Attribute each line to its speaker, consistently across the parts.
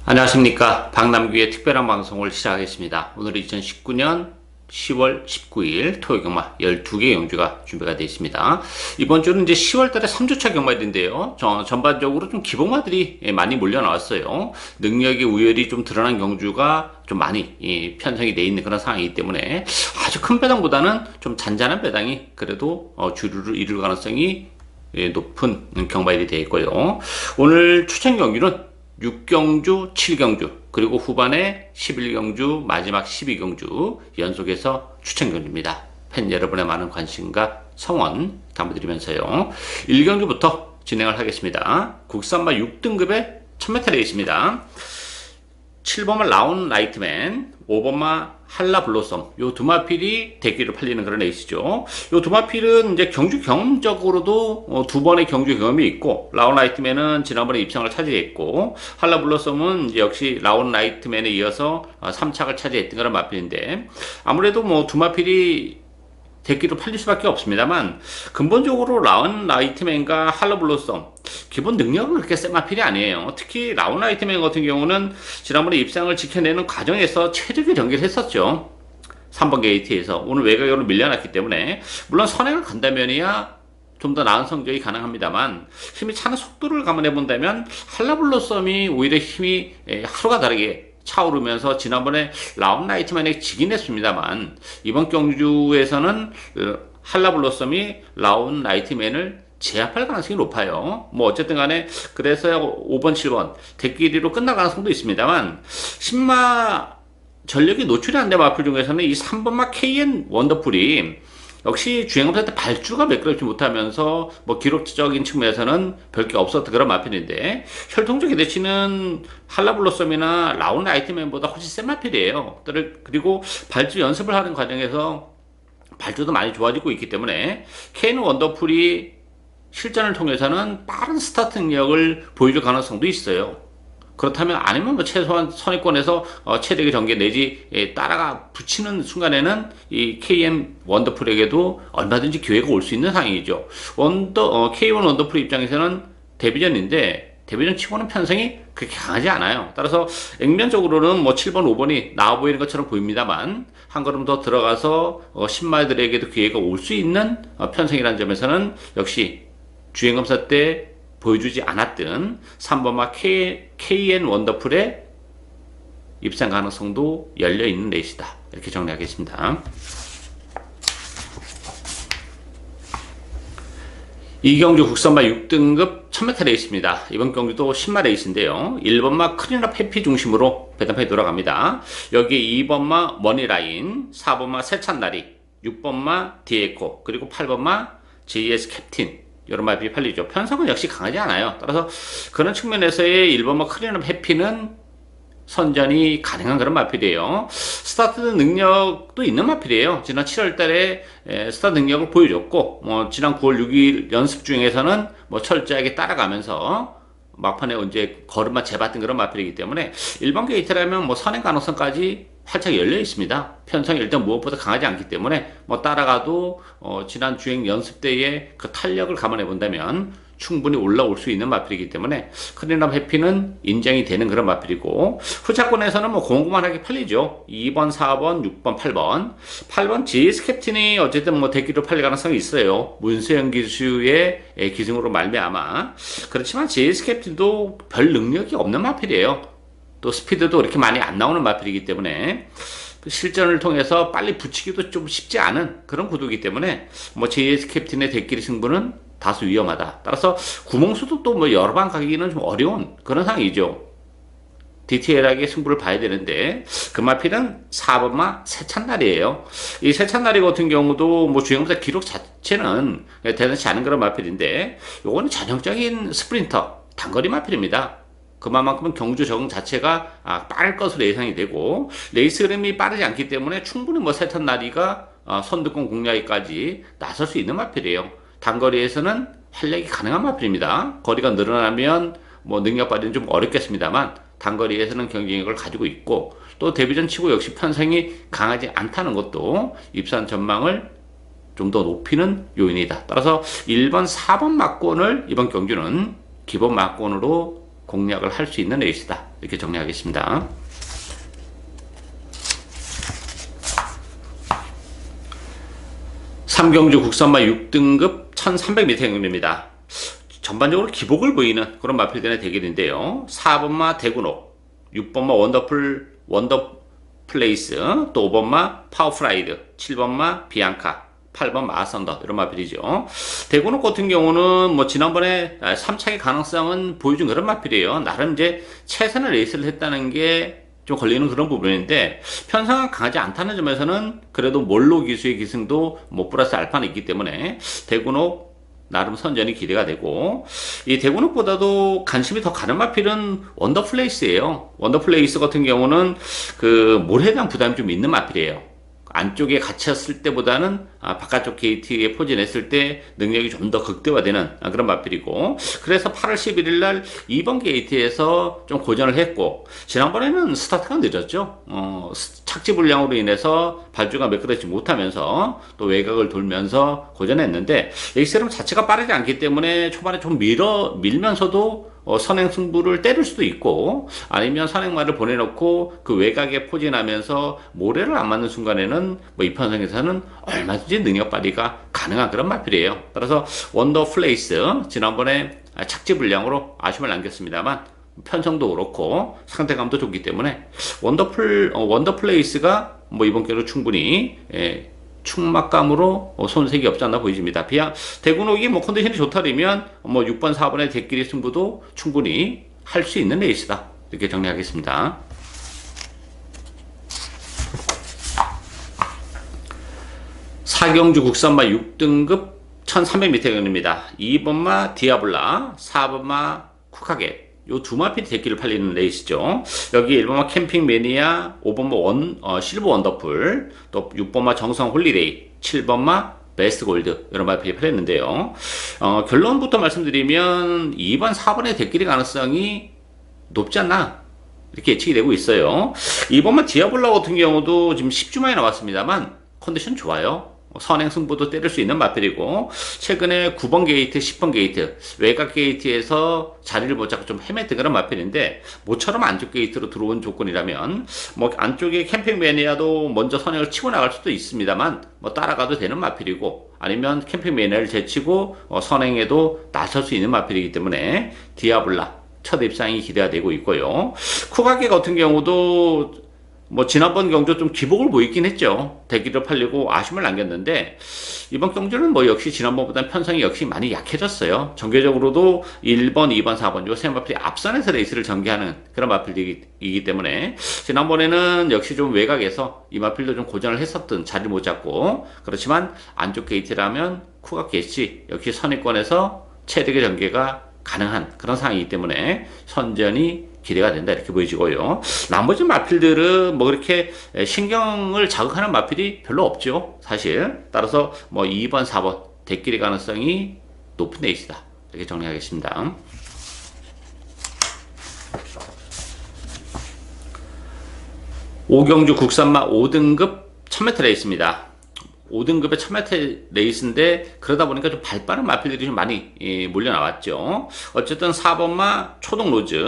Speaker 1: 안녕하십니까. 박남규의 특별한 방송을 시작하겠습니다. 오늘은 2019년 10월 19일 토요 경마 12개 경주가 준비가 되어 있습니다. 이번 주는 이제 10월 달에 3주차 경마일인데요. 전반적으로 좀 기복마들이 많이 몰려 나왔어요. 능력의 우열이 좀 드러난 경주가 좀 많이 편성이 되어 있는 그런 상황이기 때문에 아주 큰 배당보다는 좀 잔잔한 배당이 그래도 주류를 이룰 가능성이 높은 경마일이 되어 있고요. 오늘 추천 경주는 6경주, 7경주, 그리고 후반에 11경주, 마지막 12경주 연속해서 추천경주입니다. 팬 여러분의 많은 관심과 성원 담아드리면서요. 1경주부터 진행을 하겠습니다. 국산마 6등급의 1000m 레이스입니다. 7번마 라운 라이트맨, 5번마 한라 블로썸, 요 두 마필이 대기로 팔리는 그런 레이스죠. 요 두 마필은 이제 경주 경험적으로도 두 번의 경주 경험이 있고, 라운 라이트맨은 지난번에 입상을 차지했고, 한라 블로썸은 이제 역시 라운 라이트맨에 이어서 3착을 차지했던 그런 마필인데, 아무래도 뭐 두 마필이 대기로 팔릴 수밖에 없습니다만, 근본적으로 라운 라이트맨과 할러 블로썸 기본 능력은 그렇게 센 마필이 아니에요. 특히 라운 라이트맨 같은 경우는 지난번에 입상을 지켜내는 과정에서 최적의 경기를 했었죠. 3번 게이트에서 오늘 외곽으로 밀려났기 때문에, 물론 선행을 간다면이야 좀 더 나은 성적이 가능합니다만, 힘이 차는 속도를 감안해 본다면 할러 블로썸이 오히려 힘이 하루가 다르게 차오르면서 지난번에 라운 라이트맨에게 지긴 했습니다만, 이번 경주에서는 할라 블로썸이 라운 라이트맨을 제압할 가능성이 높아요. 뭐 어쨌든 간에 그래서 5번 7번 대끼리로 끝날 가능성도 있습니다만, 신마 전력이 노출이 안 된 마필 중에서는 이 3번마 KN 원더풀이 역시 주행검사 때 발주가 매끄럽지 못하면서 뭐 기록적인 측면에서는 별게 없었던 그런 마필인데, 혈통적 기대치는 할라블로썸이나 라운 라이트맨보다 훨씬 센 마필이에요. 그리고 발주 연습을 하는 과정에서 발주도 많이 좋아지고 있기 때문에 KN 원더풀이 실전을 통해서는 빠른 스타트 능력을 보여줄 가능성도 있어요. 그렇다면, 아니면 뭐 최소한 선입권에서 최대의 전개 내지 따라가 붙이는 순간에는 이 KM 원더풀에게도 얼마든지 기회가 올 수 있는 상황이죠. K1 원더풀 입장에서는 데뷔전인데, 데뷔전 치고는 편성이 그렇게 강하지 않아요. 따라서 액면적으로는 뭐 7번, 5번이 나와 보이는 것처럼 보입니다만, 한 걸음 더 들어가서 신마들에게도 기회가 올 수 있는 편성이라는 점에서는 역시 주행검사 때 보여주지 않았던 3번마 KN 원더풀의 입상 가능성도 열려있는 레이스다. 이렇게 정리하겠습니다. 2경주 국산마 6등급 1000m 레이스입니다. 이번 경주도 10마 레이스인데요. 1번마 크린업 해피 중심으로 배당판이 돌아갑니다. 여기 2번마 머니라인, 4번마 세찬나리, 6번마 디에코, 그리고 8번마 JS 캡틴, 여러 마필이 팔리죠. 편성은 역시 강하지 않아요. 따라서 그런 측면에서의 1번마 크린업 해피는 선전이 가능한 그런 마필이에요. 스타트 능력도 있는 마필이에요. 지난 7월 달에 스타트 능력을 보여줬고, 지난 9월 6일 연습 중에서는 철저하게 따라가면서 막판에 이제 걸음마 재봤던 그런 마필이기 때문에, 일반 게이트라면 선행 가능성까지 활짝 열려 있습니다. 편성이 일단 무엇보다 강하지 않기 때문에 따라가도 지난 주행 연습 때의 그 탄력을 감안해 본다면 충분히 올라올 수 있는 마필이기 때문에, 크린업 해피는 인정이 되는 그런 마필이고, 후차권에서는 고만고만하게 팔리죠. 2번, 4번, 6번, 8번. 8번 GS 캡틴이 어쨌든 대기로 팔릴 가능성이 있어요. 문세영 기수의 기승으로 말미암아. 그렇지만 GS 캡틴도 별 능력이 없는 마필이에요. 또 스피드도 그렇게 많이 안 나오는 마필이기 때문에 실전을 통해서 빨리 붙이기도 좀 쉽지 않은 그런 구도이기 때문에 JS 캡틴의 대끼리 승부는 다소 위험하다. 따라서 구멍수도 또 여러 방 가기는 좀 어려운 그런 상황이죠. 디테일하게 승부를 봐야 되는데, 그 마필은 4번마 세찬날이에요. 이 세찬날이 같은 경우도 주행검사 기록 자체는 대단치 않은 그런 마필인데, 요거는 전형적인 스프린터 단거리 마필입니다. 그만큼은 경주 적응 자체가 빠를 것으로 예상이 되고, 레이스 흐름이 빠르지 않기 때문에 충분히 세찬나리가 선두권 공략까지 나설 수 있는 마필이에요. 단거리에서는 활약이 가능한 마필입니다. 거리가 늘어나면 능력 발휘는 좀 어렵겠습니다만, 단거리에서는 경쟁력을 가지고 있고, 또 데뷔전 치고 역시 편성이 강하지 않다는 것도 입산 전망을 좀 더 높이는 요인이다. 따라서 1번, 4번 막권을 이번 경주는 기본 막권으로 공략을 할 수 있는 레이스다. 이렇게 정리하겠습니다. 삼경주 국산마 6등급 1300m 경주입니다. 전반적으로 기복을 보이는 그런 마필들의 대결인데요. 4번마 대군옥, 6번마 원더플레이스, 또 5번마 파워프라이드, 7번마 비앙카, 8번 마선더 이런 마필이죠. 대군옥 같은 경우는 뭐 지난번에 3차의 가능성은 보여준 그런 마필이에요. 나름 이제 최선의 레이스를 했다는 게 좀 걸리는 그런 부분인데 편성은 강하지 않다는 점에서는 그래도 몰로 기수의 기승도 뭐 플러스 알파는 있기 때문에 대군옥 나름 선전이 기대가 되고, 이 대군옥보다도 관심이 더 가는 마필은 원더플레이스예요. 원더플레이스 같은 경우는 그 몰에 대한 부담이 좀 있는 마필이에요. 안쪽에 갇혔을 때보다는 바깥쪽 게이트에 포진했을 때 능력이 좀 더 극대화되는 그런 마필이고, 그래서 8월 11일 날 2번 게이트에서 좀 고전을 했고, 지난번에는 스타트가 늦었죠. 착지 불량으로 인해서 발주가 매끄러지지 못하면서 또 외곽을 돌면서 고전했는데, 레이스름 자체가 빠르지 않기 때문에 초반에 좀 밀면서도 선행 승부를 때릴 수도 있고, 아니면 선행마를 보내놓고 그 외곽에 포진하면서 모래를 안 맞는 순간에는 뭐 이 편성에서는 얼마든지 능력 발휘가 가능한 그런 마필이에요. 따라서 원더플레이스 지난번에 착지 불량으로 아쉬움을 남겼습니다만 편성도 그렇고 상대감도 좋기 때문에 원더플레이스가 뭐 이번 기회로 충분히 충막감으로 손색이 없지 않나 보여집니다. 대군옥이 뭐 컨디션이 좋다면 뭐 6번, 4번의 대끼리 승부도 충분히 할 수 있는 레이스다. 이렇게 정리하겠습니다. 사경주 국산마 6등급 1300m 경입니다. 2번마 디아블라, 4번마 쿠카겟. 요 두 마필 대끼를 팔리는 레이스죠. 여기 1번마 캠핑 매니아, 5번마 실버 원더풀, 또 6번마 정성 홀리데이, 7번마 베스트 골드 이런 마필이 팔렸는데요. 결론부터 말씀드리면 2번, 4번의 대끼리 가능성이 높지 않나 이렇게 예측이 되고 있어요. 2번마 디아블라 같은 경우도 지금 10주 만에 나왔습니다만 컨디션 좋아요. 선행 승부도 때릴 수 있는 마필이고, 최근에 9번 게이트, 10번 게이트, 외곽 게이트에서 자리를 못 잡고 좀 헤맸던 그런 마필인데, 모처럼 안쪽 게이트로 들어온 조건이라면, 뭐 안쪽에 캠핑 매니아도 먼저 선행을 치고 나갈 수도 있습니다만, 뭐 따라가도 되는 마필이고, 아니면 캠핑 매니아를 제치고 선행에도 나설 수 있는 마필이기 때문에 디아블라 첫 입상이 기대가 되고 있고요. 쿠가게 같은 경우도 뭐 지난번 경주 좀 기복을 보이긴 했죠. 대기를 팔리고 아쉬움을 남겼는데, 이번 경주는 뭐 역시 지난번보다는 편성이 역시 많이 약해졌어요. 전개적으로도 1번, 2번, 4번 요 세 마필이 앞선에서 레이스를 전개하는 그런 마필이기 때문에, 지난번에는 역시 좀 외곽에서 이 마필도 좀 고전을 했었던 자리를 못 잡고, 그렇지만 안쪽 게이트라면 쿠가겟이 역시 선입권에서 체득의 전개가 가능한 그런 상황이기 때문에 선전이 기대가 된다 이렇게 보여지고요. 나머지 마필들은 뭐 그렇게 신경을 자극하는 마필이 별로 없죠, 사실. 따라서 뭐 2번, 4번 대끼리 가능성이 높은 레이스다 이렇게 정리하겠습니다. 오경주 국산마 5등급 1000m 레이스입니다. 5등급의 1000m 레이스인데, 그러다 보니까 좀 발빠른 마필들이 좀 많이 몰려 나왔죠. 어쨌든 4번마 초동 로즈,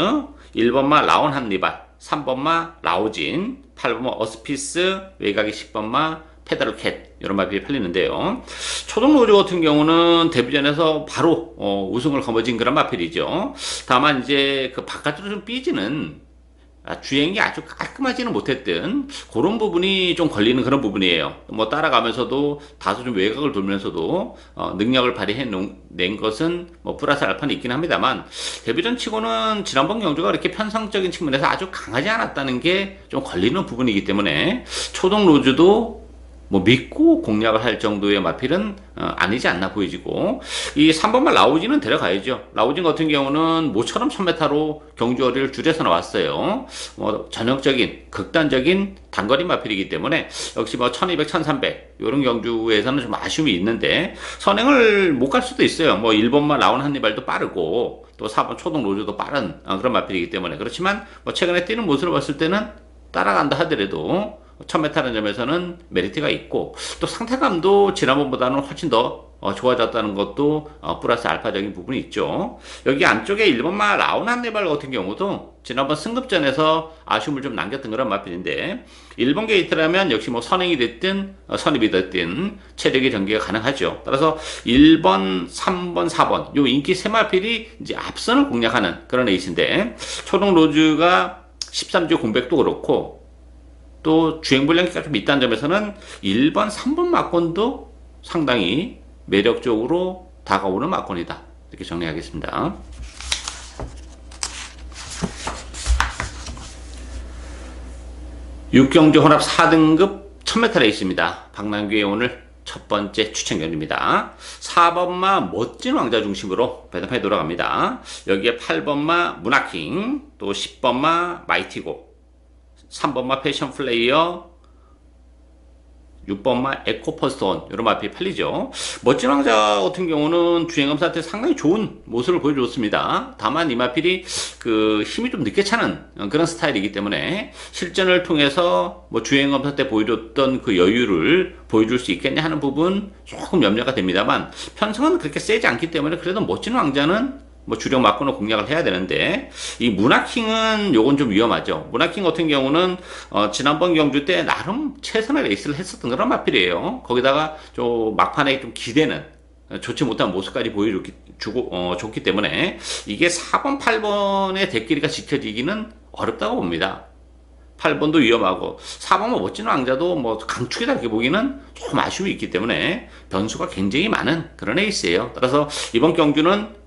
Speaker 1: 1번마 라온 한니발, 3번마 라오진, 8번마 어스피스, 외곽이 10번마 페더럴 캣 이런 마필이 팔리는데요. 초동 로즈 같은 경우는 데뷔전에서 바로 우승을 거머쥔 그런 마필이죠. 다만 이제 그 바깥으로 좀 삐지는 주행이 아주 깔끔하지는 못했던 그런 부분이 좀 걸리는 그런 부분이에요. 뭐 따라가면서도 다소 좀 외곽을 돌면서도 능력을 발휘해낸 것은 뭐 플러스 알파는 있긴 합니다만, 데뷔전 치고는 지난번 경주가 그렇게 편성적인 측면에서 아주 강하지 않았다는 게 좀 걸리는 부분이기 때문에, 초동 로즈도 뭐 믿고 공략을 할 정도의 마필은 아니지 않나 보여지고, 이 3번만 라우진은 데려가야죠. 라우진 같은 경우는 모처럼 1000m로 경주거리를 줄여서 나왔어요. 뭐 전형적인 극단적인 단거리 마필이기 때문에 역시 뭐 1200, 1300 이런 경주에서는 좀 아쉬움이 있는데, 선행을 못 갈 수도 있어요. 뭐 1번만 라운 한니발도 빠르고 또 4번 초동 로즈도 빠른 그런 마필이기 때문에. 그렇지만 뭐 최근에 뛰는 모습을 봤을 때는 따라간다 하더라도 1000m라는 점에서는 메리트가 있고, 또 상태감도 지난번보다는 훨씬 더 좋아졌다는 것도 플러스 알파적인 부분이 있죠. 여기 안쪽에 1번마 라운 한네발 같은 경우도 지난번 승급전에서 아쉬움을 좀 남겼던 그런 마필인데 1번 게이트라면 역시 뭐 선행이 됐든 선입이 됐든 체력의 전개가 가능하죠. 따라서 1번, 3번, 4번 요 인기 세 마필이 이제 앞선을 공략하는 그런 에이스인데 초록 로즈가 13주 공백도 그렇고 또 주행 불량기가 좀 있다는 점에서는 1번, 3번 막권도 상당히 매력적으로 다가오는 막권이다. 이렇게 정리하겠습니다. 육경주 혼합 4등급 1000m 레이스입니다. 박남규의 오늘 첫 번째 추천 경기입니다. 4번마 멋진 왕자 중심으로 배당판에 돌아갑니다. 여기에 8번마 문화킹, 또 10번마 마이티고, 3번마 패션 플레이어, 6번마 에코퍼스톤 이런 마필이 팔리죠. 멋진 왕자 같은 경우는 주행검사한테 상당히 좋은 모습을 보여줬습니다. 다만 이 마필이 그 힘이 좀 늦게 차는 그런 스타일이기 때문에 실전을 통해서 뭐 주행검사 때 보여줬던 그 여유를 보여줄 수 있겠냐 하는 부분 조금 염려가 됩니다만 편성은 그렇게 세지 않기 때문에 그래도 멋진 왕자는 뭐 주력 막고는 공략을 해야 되는데 이 문화킹은 요건 좀 위험하죠. 문화킹 같은 경우는 지난번 경주 때 나름 최선의 레이스를 했었던 그런 마필이에요. 거기다가 좀 막판에 좀 기대는 좋지 못한 모습까지 줬기 때문에 이게 4번, 8번의 대끼리가 지켜지기는 어렵다고 봅니다. 8번도 위험하고 4번은 멋진 왕자도 뭐 강축이다 이렇게 보기는 좀 아쉬움이 있기 때문에 변수가 굉장히 많은 그런 에이스예요. 따라서 이번 경주는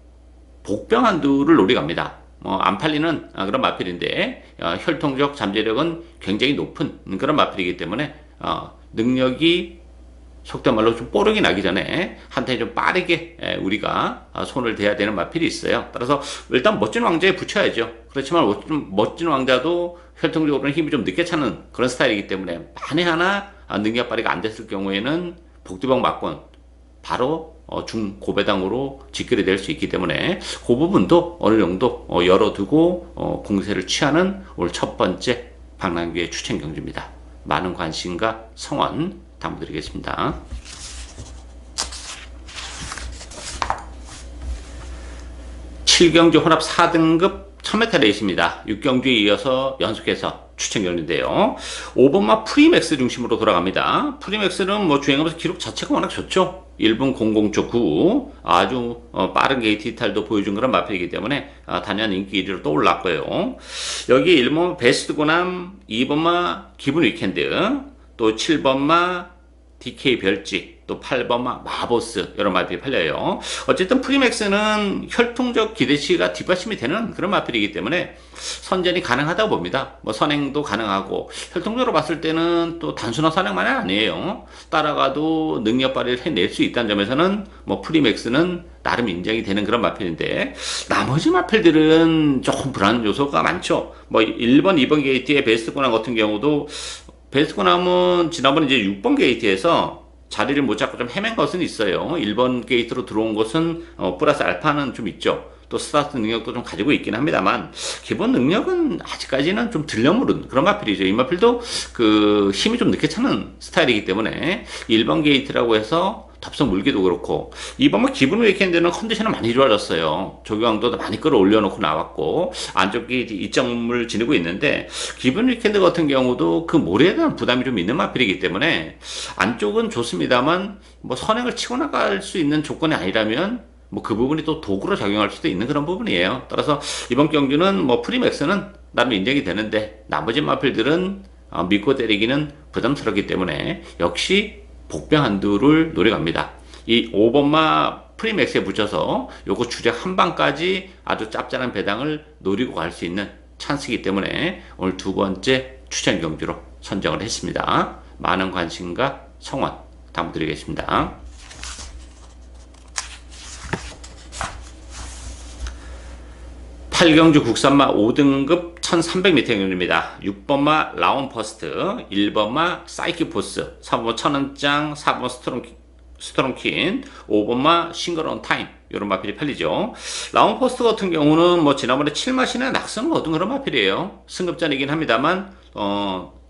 Speaker 1: 복병 한두를 노려갑니다. 안 팔리는 그런 마필인데 혈통적 잠재력은 굉장히 높은 그런 마필이기 때문에 능력이 속된 말로 좀 뽀록이 나기 전에 한테 좀 빠르게 우리가 손을 대야 되는 마필이 있어요. 따라서 일단 멋진 왕자에 붙여야죠. 그렇지만 멋진 왕자도 혈통적으로는 힘이 좀 늦게 차는 그런 스타일이기 때문에 만에 하나 능력 발휘가 안 됐을 경우에는 복두병 막권 바로 중고배당으로 직결이 될 수 있기 때문에 그 부분도 어느 정도 열어두고 공세를 취하는 오늘 첫 번째 박남규의 추천 경주입니다. 많은 관심과 성원 당부드리겠습니다. 7경주 혼합 4등급 1000m 레이스입니다. 6경주에 이어서 연속해서 추천 경주인데요. 5번마 프리맥스 중심으로 돌아갑니다. 프리맥스는 뭐 주행하면서 기록 자체가 워낙 좋죠. 1분 00.9 아주 빠른 게이트 이탈도 보여준 그런 마필이기 때문에 단연 인기 1위로 또 올랐고요. 여기 1번마 베스트 고남, 2번마 기분 위켄드, 또 7번마 DK 별지, 또 8번마 마보스 여러 마필이 팔려요. 어쨌든 프리맥스는 혈통적 기대치가 뒷받침이 되는 그런 마필이기 때문에 선전이 가능하다고 봅니다. 뭐 선행도 가능하고 혈통적으로 봤을 때는 또 단순한 선행만이 아니에요. 따라가도 능력 발휘를 해낼 수 있다는 점에서는 뭐 프리맥스는 나름 인정이 되는 그런 마필인데 나머지 마필들은 조금 불안 요소가 많죠. 뭐 1번, 2번 게이트의 베스트 고난 같은 경우도 베스트 고남은 지난번에 이제 6번 게이트에서 자리를 못 잡고 좀 헤맨 것은 있어요. 1번 게이트로 들어온 것은 플러스 알파는 좀 있죠. 또 스타트 능력도 좀 가지고 있긴 합니다만 기본 능력은 아직까지는 좀 들려모른 그런 마필이죠. 이 마필도 그 힘이 좀 늦게 차는 스타일이기 때문에 1번 게이트라고 해서 덥석 물기도 그렇고 2번만 기분 위켄드는 컨디션은 많이 좋아졌어요. 조경도 많이 끌어올려놓고 나왔고 안쪽이 이점을 지니고 있는데 기분 위켄드 같은 경우도 그 모래에 대한 부담이 좀 있는 마필이기 때문에 안쪽은 좋습니다만 뭐 선행을 치고 나갈 수 있는 조건이 아니라면 뭐 그 부분이 또 도구로 작용할 수도 있는 그런 부분이에요. 따라서 이번 경기는 뭐 프리맥스는 나름 인정이 되는데 나머지 마필들은 믿고 때리기는 부담스럽기 때문에 역시 복병 한두를 노려갑니다. 이 5번마 프리맥스에 붙여서 요거 주력 한 방까지 아주 짭짤한 배당을 노리고 갈 수 있는 찬스이기 때문에 오늘 두 번째 추천 경주로 선정을 했습니다. 많은 관심과 성원 당부드리겠습니다. 8경주 국산마 5등급 1300m 경주입니다. 6번마 라운퍼스트, 1번마 사이키포스, 3번 천원장, 4번 스트롱킨, 5번마 싱글온 타임 이런 마필이 팔리죠. 라운퍼스트 같은 경우는 뭐 지난번에 7마신의 낙선을 얻은 그런 마필이에요. 승급전이긴 합니다만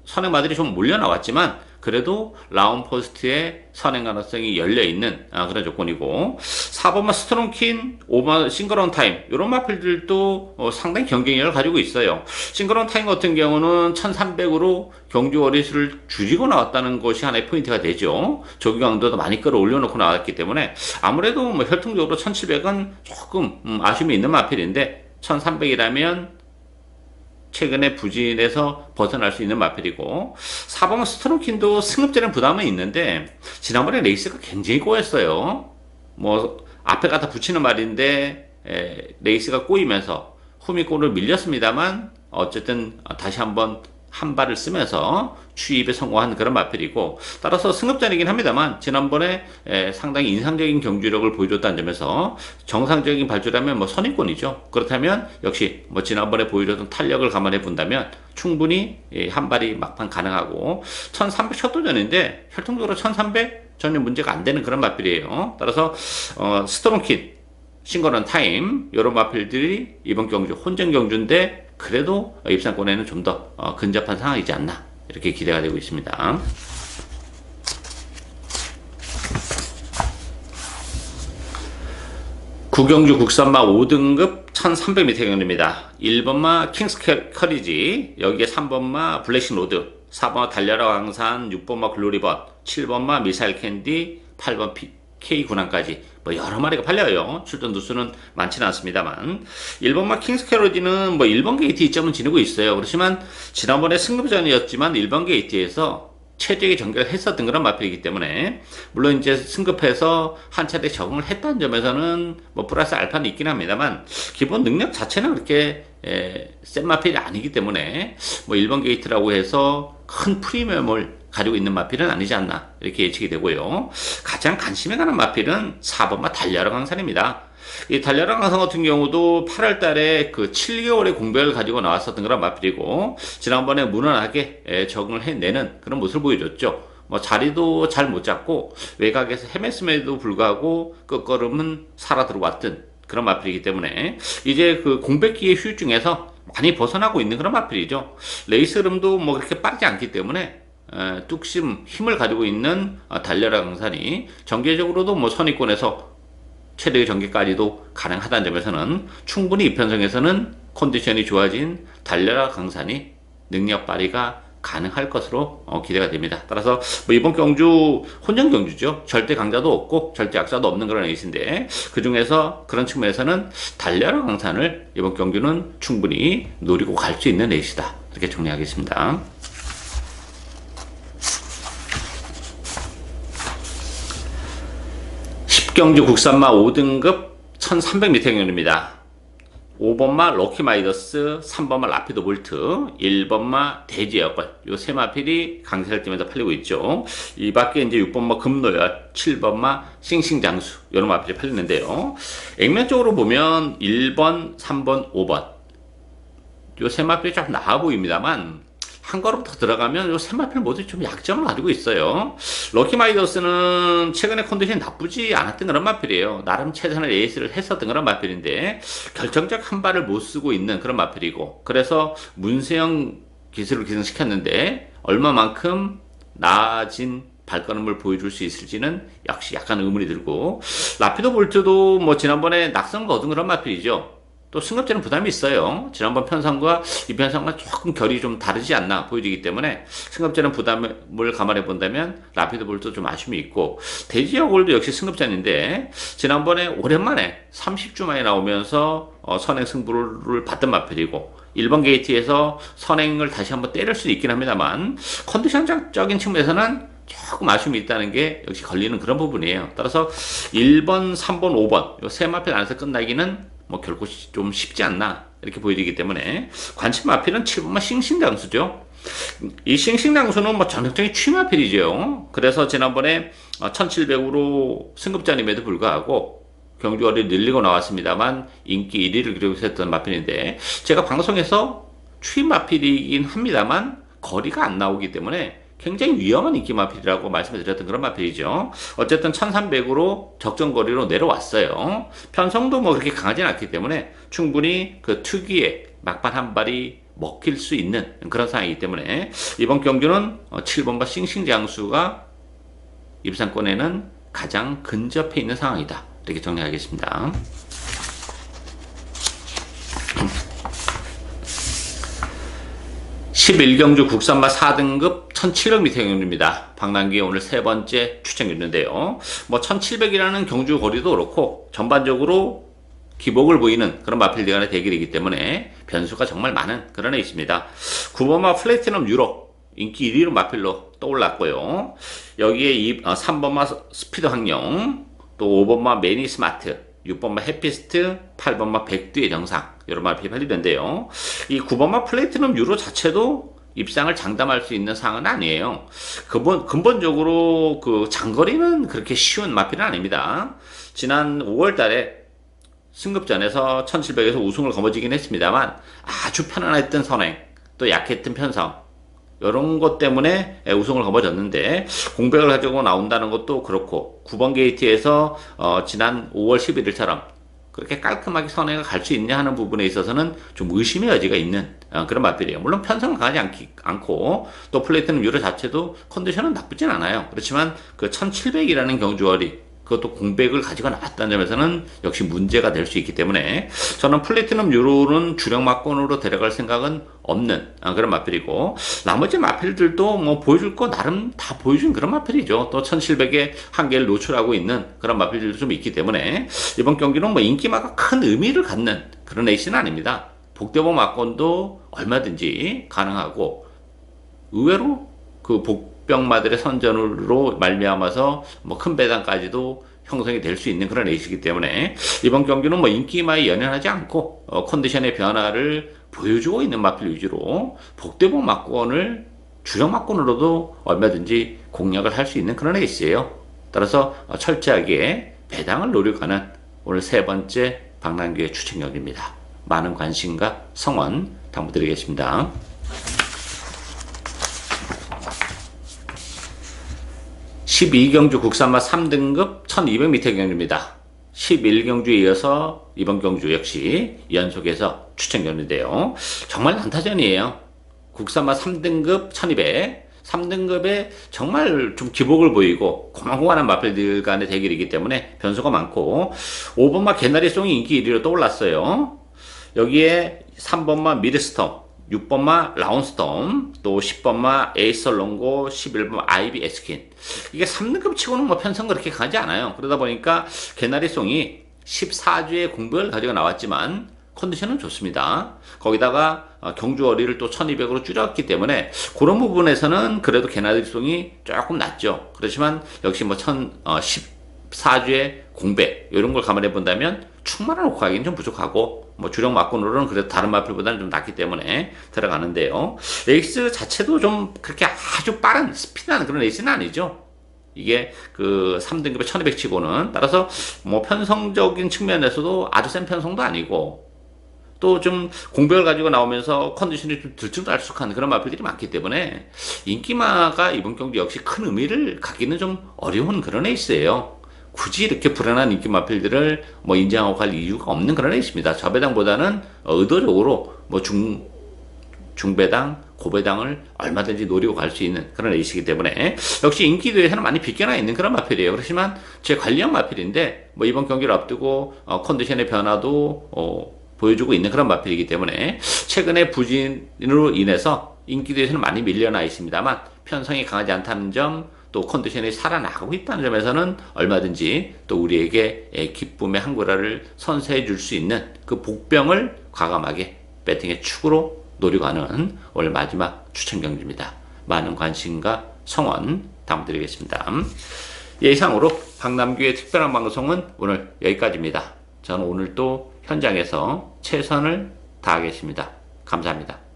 Speaker 1: 선행마들이 좀 몰려 나왔지만 그래도 라운 포스트에 선행 가능성이 열려있는 그런 조건이고, 4번마 스트롱킨, 5번 싱글온 타임 이런 마필들도 상당히 경쟁력을 가지고 있어요. 싱글온 타임 같은 경우는 1300으로 경주 어리수를 줄이고 나왔다는 것이 하나의 포인트가 되죠. 조기 강도도 많이 끌어올려놓고 나왔기 때문에 아무래도 뭐 혈통적으로 1700은 조금 아쉬움이 있는 마필인데, 1300이라면 최근에 부진에서 벗어날 수 있는 마필이고, 4번 스트로킨도 승급제는 부담은 있는데 지난번에 레이스가 굉장히 꼬였어요. 뭐 앞에 갖다 붙이는 말인데 레이스가 꼬이면서 후미골을 밀렸습니다만 어쨌든 다시 한번 한 발을 쓰면서 추입에 성공한 그런 마필이고, 따라서 승급전이긴 합니다만 지난번에 상당히 인상적인 경주력을 보여줬다는 점에서 정상적인 발주라면 뭐 선입권이죠. 그렇다면 역시 뭐 지난번에 보여줬던 탄력을 감안해 본다면 충분히 한 발이 막판 가능하고, 1300 첫도전인데 혈통적으로 1300 전혀 문제가 안 되는 그런 마필이에요. 따라서 스트롱킨, 싱글온 타임 이런 마필들이 이번 경주 혼전 경주인데 그래도 입상권에는 좀 더 근접한 상황이지 않나 이렇게 기대가 되고 있습니다. 구경주 국산마 5등급 1300m 경주입니다. 1번마 킹스 커리지, 여기에 3번마 블랙신 로드, 4번마 달려라 광산, 6번마 글로리번, 7번마 미사일 캔디, 8번 K 군항까지 뭐 여러 마리가 팔려요. 출전 두수는 많지는 않습니다만, 1번마 킹스 캐로디는 뭐 1번 게이트 2점은 지니고 있어요. 그렇지만 지난번에 승급전이었지만 1번 게이트에서 최적의 전개를 했었던 그런 마필이기 때문에, 물론 이제 승급해서 한 차례 적응을 했다는 점에서는 뭐 플러스 알파는 있긴 합니다만 기본 능력 자체는 그렇게 센 마필이 아니기 때문에 뭐 1번 게이트라고 해서 큰 프리미엄을 가지고 있는 마필은 아니지 않나 이렇게 예측이 되고요. 가장 관심에 가는 마필은 4번마 달려라 강산입니다. 이 달려라 강산 같은 경우도 8월 달에 그 7개월의 공백을 가지고 나왔었던 그런 마필이고, 지난번에 무난하게 적응을 해내는 그런 모습을 보여줬죠. 뭐 자리도 잘 못 잡고 외곽에서 헤맸음에도 불구하고 끝걸음은 살아 들어왔던 그런 마필이기 때문에 이제 그 공백기의 휴유증에서 많이 벗어나고 있는 그런 마필이죠. 레이스 흐름도 뭐 그렇게 빠르지 않기 때문에 뚝심 힘을 가지고 있는 달려라 강산이 정계적으로도 뭐 선입권에서 최대의 전개까지도 가능하다는 점에서는 충분히 이편성에서는 컨디션이 좋아진 달려라 강산이 능력 발휘가 가능할 것으로 기대가 됩니다. 따라서 뭐 이번 경주 혼전 경주죠. 절대 강자도 없고 절대 약자도 없는 그런 레이스인데, 그 중에서 그런 측면에서는 달려라 강산을 이번 경주는 충분히 노리고 갈 수 있는 레이스다, 이렇게 정리하겠습니다. 10경주 국산마 5등급 1300m 경주입니다. 5번마 럭키마이더스, 3번마 라피도 볼트, 1번마 대지여권, 요 세 마필이 강세를 띠면서 팔리고 있죠. 이 밖에 이제 6번마 금노열, 7번마 싱싱장수, 이런 마필이 팔리는데요. 액면적으로 보면 1번, 3번, 5번, 요 세 마필이 좀 나아 보입니다만 한 걸음 더 들어가면 요 세 마필 모두 좀 약점을 가지고 있어요. 럭키마이더스는 최근에 컨디션이 나쁘지 않았던 그런 마필이에요. 나름 최선의 레이스를 했었던 그런 마필인데 결정적 한 발을 못 쓰고 있는 그런 마필이고, 그래서 문세영 기술을 기승시켰는데 얼마만큼 나아진 발걸음을 보여줄 수 있을지는 역시 약간 의문이 들고, 라피도 볼트도 뭐 지난번에 낙선과 얻은 그런 마필이죠. 또 승급제는 부담이 있어요. 지난번 편성과 이 편성과 조금 결이 좀 다르지 않나 보여지기 때문에 승급제는 부담을 감안해 본다면 라피드 볼도 좀 아쉬움이 있고, 대지여골도 역시 승급제인데 지난번에 오랜만에 30주 만에 나오면서 선행 승부를 받던 마필이고, 1번 게이트에서 선행을 다시 한번 때릴 수 있긴 합니다만 컨디션적인 측면에서는 조금 아쉬움이 있다는 게 역시 걸리는 그런 부분이에요. 따라서 1번, 3번, 5번 이 세 마필 안에서 끝나기는 뭐 결코 좀 쉽지 않나 이렇게 보이기 때문에 관심 마필은 7번마 싱싱장수죠. 이 싱싱장수는 뭐 전형적인 취마필이죠. 그래서 지난번에 1700으로 승급전임에도 불구하고 경주거리를 늘리고 나왔습니다만 인기 1위를 기록했던 마필인데, 제가 방송에서 취마필이긴 합니다만 거리가 안 나오기 때문에 굉장히 위험한 인기 마필이라고 말씀을 드렸던 그런 마필이죠. 어쨌든 1300으로 적정거리로 내려왔어요. 편성도 뭐 그렇게 강하진 않기 때문에 충분히 그 특유의 막판 한 발이 먹힐 수 있는 그런 상황이기 때문에 이번 경주는 7번마 싱싱장수가 입상권에는 가장 근접해 있는 상황이다. 이렇게 정리하겠습니다. 11경주 국산마 4등급 1700m 경주입니다. 박남기의 오늘 세 번째 추천 경주인데요. 1700이라는 경주 거리도 그렇고 전반적으로 기복을 보이는 그런 마필드 간의 대결이기 때문에 변수가 정말 많은 그런 애 있습니다. 9번마 플래티넘 유로 인기 1위로 마필로 떠올랐고요. 여기에 3번마 스피드 황령, 또 5번마 매니 스마트, 6번마 해피스트, 8번마 백두의 정상 여러 마필이 팔리던데요. 이 9번마 플래티넘 유로 자체도 입상을 장담할 수 있는 상황은 아니에요. 근본적으로 그 장거리는 그렇게 쉬운 마필은 아닙니다. 지난 5월 달에 승급전에서 1700에서 우승을 거머쥐긴 했습니다만 아주 편안했던 선행, 또 약했던 편성 이런 것 때문에 우승을 거머쥐었는데 공백을 가지고 나온다는 것도 그렇고 9번 게이트에서 지난 5월 11일처럼 그렇게 깔끔하게 선행을 갈 수 있냐 하는 부분에 있어서는 좀 의심의 여지가 있는 그런 맛들이에요. 물론 편성은 강하지 않고 또 플래티넘 유로 자체도 컨디션은 나쁘진 않아요. 그렇지만 그 1700이라는 경주거리 그것도 공백을 가지고 나왔다는 점에서는 역시 문제가 될 수 있기 때문에 저는 플래티넘 유로는 주력 막권으로 데려갈 생각은 없는 그런 마필이고 나머지 마필들도 뭐 보여줄 거 나름 다 보여준 그런 마필이죠. 또 1700의 한계를 노출하고 있는 그런 마필들도 좀 있기 때문에 이번 경기는 뭐 인기마가 큰 의미를 갖는 그런 레이스는 아닙니다. 복대보 막권도 얼마든지 가능하고 의외로 그 복병마들의 선전으로 말미암아서 뭐 큰 배당까지도 형성이 될 수 있는 그런 레이스이기 때문에 이번 경기는 뭐 인기마에 연연하지 않고 컨디션의 변화를 보여주고 있는 마필 위주로 복대보 막권을 주력 막권으로도 얼마든지 공략을 할 수 있는 그런 레이스예요. 따라서 철저하게 배당을 노려가는 오늘 세 번째 박남규의 추천격입니다. 많은 관심과 성원 당부드리겠습니다. 12경주 국산마 3등급 1200m 경주입니다. 11경주에 이어서 이번 경주 역시 연속해서 추천 경주인데요. 정말 난타전이에요. 국산마 3등급 1200 3등급에 정말 좀 기복을 보이고 고만고만한 마필들 간의 대결이기 때문에 변수가 많고 5번마 개나리송이 인기 1위로 떠올랐어요. 여기에 3번마 미드스톰, 6번마 라운스톰, 또 10번마 에이설롱고, 11번 아이비 에스킨. 이게 3등급 치고는 뭐 편성 그렇게 강하지 않아요. 그러다 보니까 개나리송이 14주의 공백을 가지고 나왔지만 컨디션은 좋습니다. 거기다가 경주거리를 또 1200으로 줄였기 때문에 그런 부분에서는 그래도 개나리송이 조금 낮죠. 그렇지만 역시 뭐 14주의 공백 이런 걸 감안해 본다면 충만한 호가하기는 좀 부족하고 뭐 주력 막권으로는 그래도 다른 마필보다는 좀 낮기 때문에 들어가는데요. 레이스 자체도 좀 그렇게 아주 빠른 스피드한 그런 레이스는 아니죠. 이게 그 3등급의 1200 치고는 따라서 뭐 편성적인 측면에서도 아주 센 편성도 아니고 또 좀 공백을 가지고 나오면서 컨디션이 좀 들쭉날쭉한 그런 마필들이 많기 때문에 인기마가 이번 경기 역시 큰 의미를 갖기는 좀 어려운 그런 레이스예요. 굳이 이렇게 불안한 인기 마필들을 뭐 인정하고 갈 이유가 없는 그런 레이스입니다. 저배당보다는 의도적으로 뭐 중배당, 고배당을 얼마든지 노리고 갈 수 있는 그런 레이스이기 때문에 역시 인기도에서는 많이 비껴나 있는 그런 마필이에요. 그렇지만 제 관리형 마필인데 뭐 이번 경기를 앞두고 컨디션의 변화도 보여주고 있는 그런 마필이기 때문에 최근에 부진으로 인해서 인기도에서는 많이 밀려나 있습니다만 편성이 강하지 않다는 점, 또 컨디션이 살아나가고 있다는 점에서는 얼마든지 또 우리에게 기쁨의 한구라를 선사해 줄 수 있는 그 복병을 과감하게 배팅의 축으로 노리고 하는 오늘 마지막 추천 경주입니다. 많은 관심과 성원 당부드리겠습니다. 이상으로 박남규의 특별한 방송은 오늘 여기까지입니다. 저는 오늘 또 현장에서 최선을 다하겠습니다. 감사합니다.